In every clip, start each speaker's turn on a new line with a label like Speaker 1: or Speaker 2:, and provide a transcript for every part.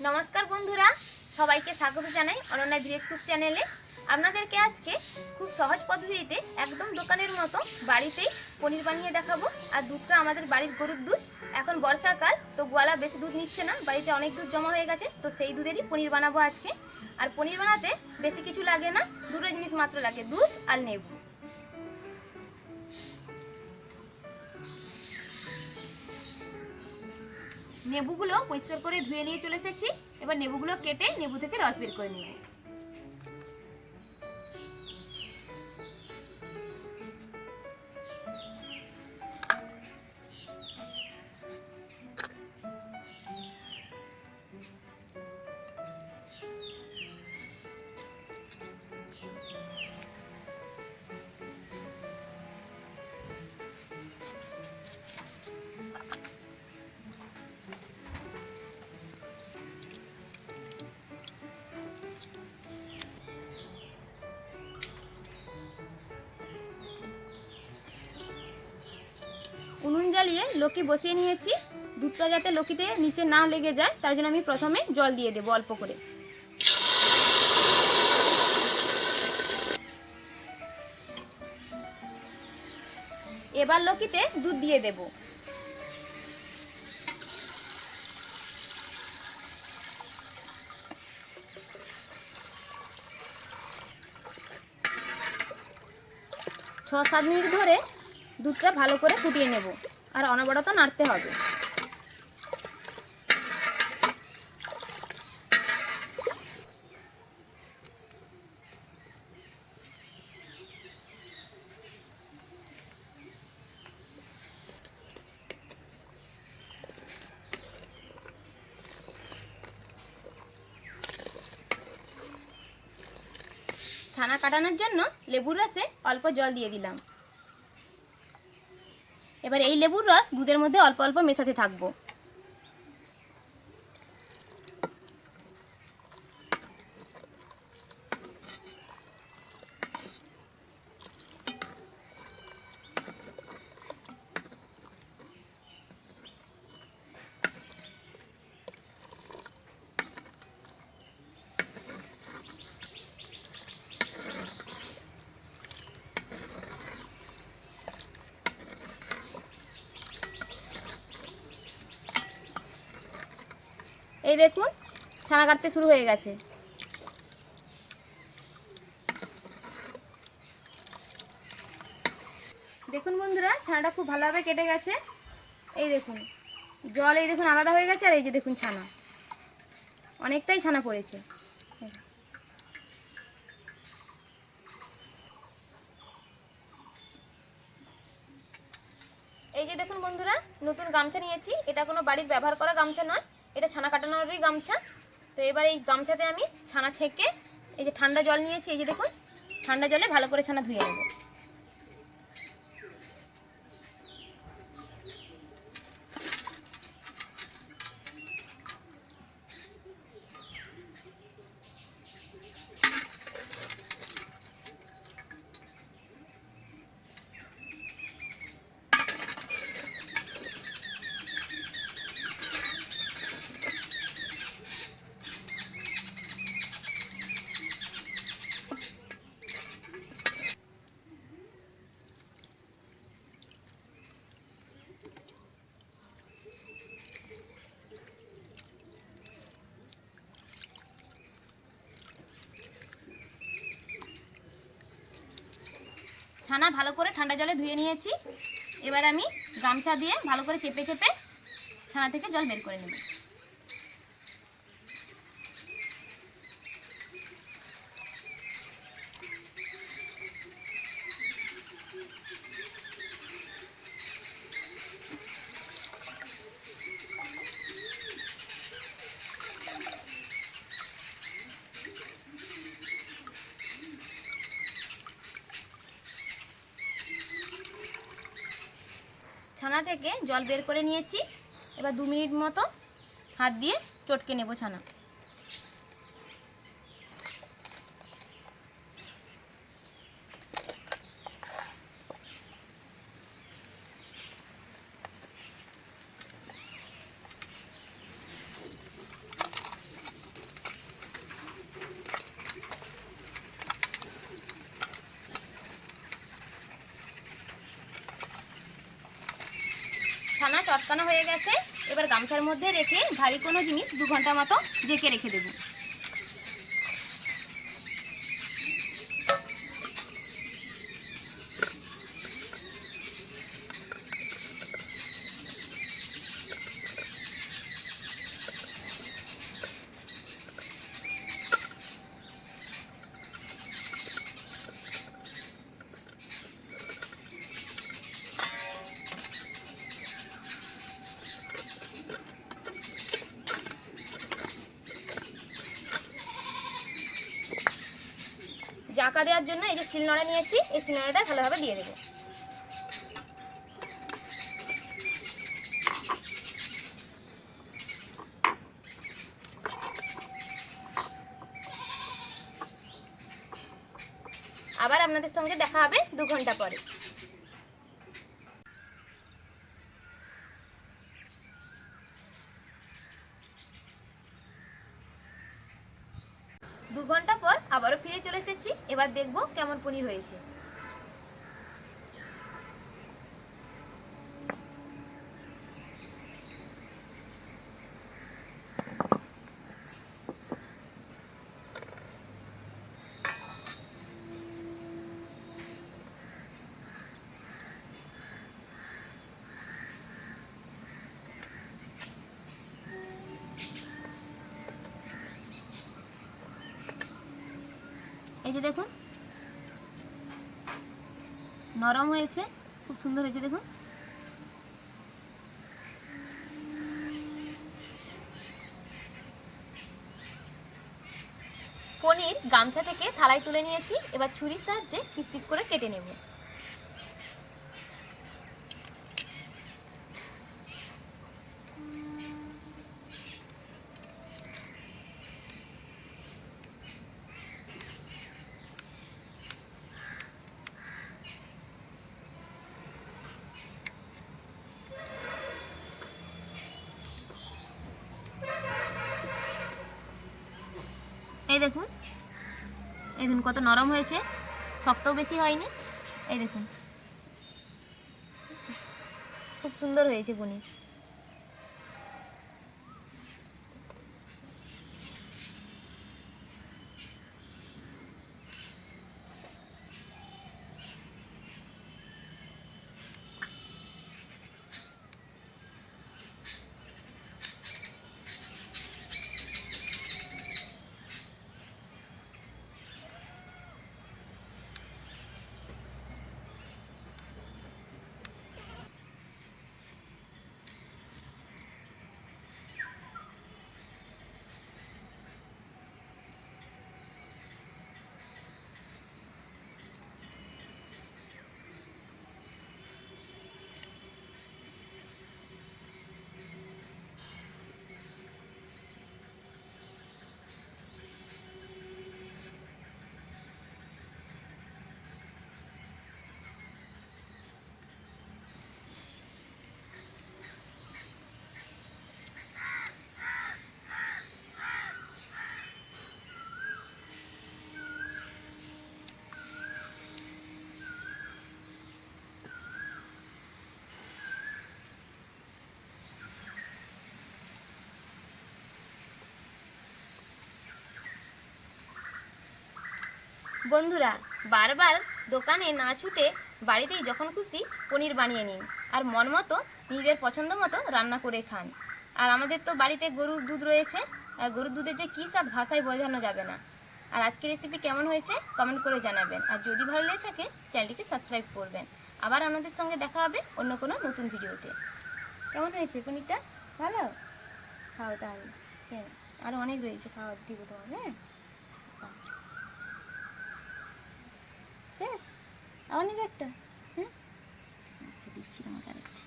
Speaker 1: নমস্কার বন্ধুরা, সবাইকে স্বাগত জানাই অনন্যা ভিলেজ কুক চ্যানেলে। আপনাদেরকে আজকে খুব সহজ পদ্ধতিতে একদম দোকানের মতো বাড়িতেই পনির বানিয়ে দেখাবো। আর দুধটা আমাদের বাড়ির গরুর দুধ। এখন বর্ষাকাল, তো গোয়ালা বেশি দুধ নিচ্ছে না, বাড়িতে অনেক দুধ জমা হয়ে গেছে, তো সেই দুধেরই পনির বানাবো আজকে। আর পনির বানাতে বেশি কিছু লাগে না, দুটো জিনিস মাত্র লাগে, দুধ আর লেবু। নেবুগুলো পরিষ্কার করে ধুয়ে নিয়ে চলে এসেছি। এবার নেবুগুলো কেটে নেবু থেকে রস বের করে নেব। উনুন জ্বালিয়ে লকি বসিয়ে নিয়েছি। দুধটা যাতে লকিতে নিচে না লেগে যায় তার জন্য আমি প্রথমে জল দিয়ে দেবো অল্প করে। এবার লকিতে দুধ দিয়ে দেব। ছ 7 মিনিট ধরে দুধটা ভালো করে ফুটিয়ে নেব, আর অনবরত নাড়তে হবে। ছানা কাটানোর জন্য লেবুর রসে অল্প জল দিয়ে দিলাম। এবার এই লেবুর রস দুধের মধ্যে অল্প অল্প মেশাতে থাকবো। এই দেখুন, ছানা কাটতে শুরু হয়ে গেছে। দেখুন বন্ধুরা, ছানাটা খুব ভালোভাবে কেটে গেছে। এই দেখুন জল, এই দেখুন আলাদা হয়ে গেছে। আর এই যে দেখুন ছানা, অনেকটাই ছানা পড়েছে। এই যে দেখুন বন্ধুরা, নতুন গামছা নিয়েছি। এটা কোনো বাড়ির ব্যবহার করা গামছা নয়, এটা ছানা কাটানোরই গামছা। তো এবার এই গামছাতে আমি ছানা ছেঁকে, এই যে ঠান্ডা জল নিয়েছি, এই যে দেখুন ঠান্ডা জলে ভালো করে ছানা ধুয়ে নেব। ছানা ভালো করে ঠান্ডা জলে ধুয়ে নিয়েছি। এবার আমি গামছা দিয়ে ভালো করে চেপে চেপে ছানা থেকে জল বের করে নেব। ছানা থেকে জল বের করে নিয়েছি। এবার 2 মিনিট মতো হাত দিয়ে চটকে নেব ছানা। আটকানো হয়ে গেছে। এবার গামছার মধ্যে রেখে ভারী কোনো জিনিস 2 ঘন্টা মতো ঢেকে রেখে দেব। জাকা দেওয়ার জন্য এই যে শিলনোড়া নিয়েছি, এই শিলনোড়াটা ভালোভাবে দিয়ে দেবো। আবার আপনাদের সঙ্গে দেখা হবে 2 ঘন্টা পরে। দু ঘন্টা পর আবারও ফিরে চলে এসেছি। এবার দেখব কেমন পনির হয়েছে। এই যে দেখুন নরম হয়েছে, খুব সুন্দর হয়েছে দেখুন। পনির গামছা থেকে থালায় তুলে নিয়েছি। এবার ছুরির সাহায্যে পিস পিস করে কেটে নেব। এই দেখুন কত নরম হয়েছে, শক্তও বেশি হয়নি। এই দেখুন খুব সুন্দর হয়েছে পনির। বন্ধুরা, বারবার দোকানে না ছুটে বাড়িতেই যখন খুশি পনির বানিয়ে নিন আর মন মতো নিজের পছন্দ মতো রান্না করে খান। আর আমাদের তো বাড়িতে গরুর দুধ রয়েছে, আর গরুর দুধের যে কী স্বাদ ভাষায় বোঝানো যাবে না। আর আজকের রেসিপি কেমন হয়েছে কমেন্ট করে জানাবেন। আর যদি ভালো লেগে থাকে চ্যানেলটিকে সাবস্ক্রাইব করবেন। আবার আপনাদের সঙ্গে দেখা হবে অন্য কোনো নতুন ভিডিওতে। কেমন হয়েছে পনিরটা? ভালো? খাও তাহলে। হ্যাঁ, আরও অনেক রয়েছে, খাওয়ার দিব তোমার। হ্যাঁ, শেষ? আবার নিবে একটা? হ্যাঁ, আচ্ছা দিচ্ছি তোমাকে আরেকটা।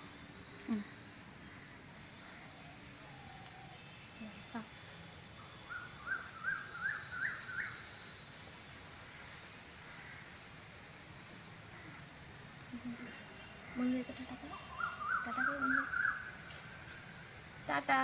Speaker 1: বন্ধুদেরকে টাটা করো, টাটা করো বন্ধু, টাটা।